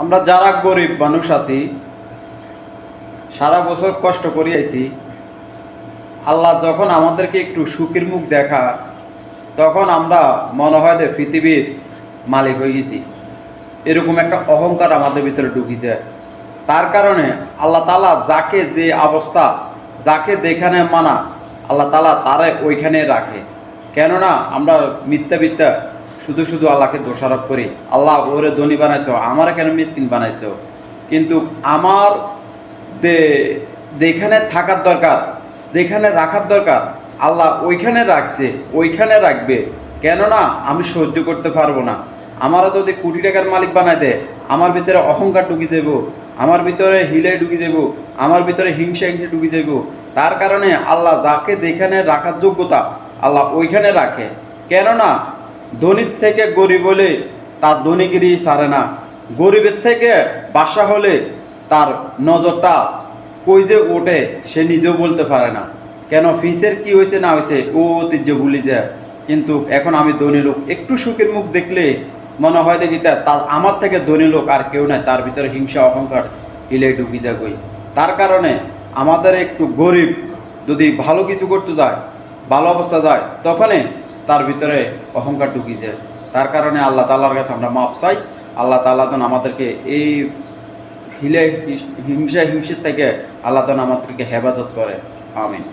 আমরা যারা গরিব মানুষ আছি, সারা বছর কষ্ট করে আইছি, আল্লাহ যখন আমাদেরকে একটু সুখের মুখ দেখা, তখন আমরা মনে হয় যে পৃথিবীর মালিক হয়ে গেছি। এরকম একটা অহংকার আমাদের ভিতরে ঢুকিছে। তার কারণে আল্লাহ তাআলা যাকে যে অবস্থা, যাকে যেখানে মানা, আল্লাহ তাআলা তারে ওইখানে রাখে। কেননা আমরা মিথ্যা শুধু শুধু আল্লাহকে দোষারোপ করি। আল্লাহ ওরে ধনী বানাইছো, আমারে কেন মিসকিন বানাইছো? কিন্তু আমার যেখানে থাকার দরকার, যেখানে রাখার দরকার, আল্লাহ ওইখানে রাখছে, ওইখানে রাখবে। কেননা আমি সহ্য করতে পারবো না। আমারও যদি কোটি টাকার মালিক বানায় দেয়, আমার ভিতরে অহংকার ঢুকি দেব, আমার ভিতরে হিলে ঢুকি দেব, আমার ভিতরে হিংসা ঢুকি দেব। তার কারণে আল্লাহ যাকে যেখানে রাখার যোগ্যতা, আল্লাহ ওইখানে রাখে। কেননা ধনীর থেকে গরিব হলে তার ধনীগিরি ছাড়ে না, গরিবের থেকে বাসা হলে তার নজরটা কই যে ওঠে সে নিজেও বলতে পারে না। কেন ফিসের কি হয়েছে না হয়েছে ও ঐতিহ্য ভুলি যায়। কিন্তু এখন আমি ধনী লোক, একটু সুখের মুখ দেখলে মনে হয় দেখি তার আমার থেকে ধনী লোক আর কেউ নাই, তার ভিতরে হিংসা অহংকার হিলে ঢুকি যায় কই। তার কারণে আমাদের একটু গরিব যদি ভালো কিছু করতে যায়, ভালো অবস্থা যায়, তখনই তার ভিতরে অহংকার ঢুকি যায়। তার কারণে আল্লাহ তাআলার কাছে আমরা মাপ চাই। আল্লাহ তাআলা যেন আমাদেরকে এই হিংসির থেকে আল্লাহ যেন আমাদেরকে হেফাজত করে। আমিন।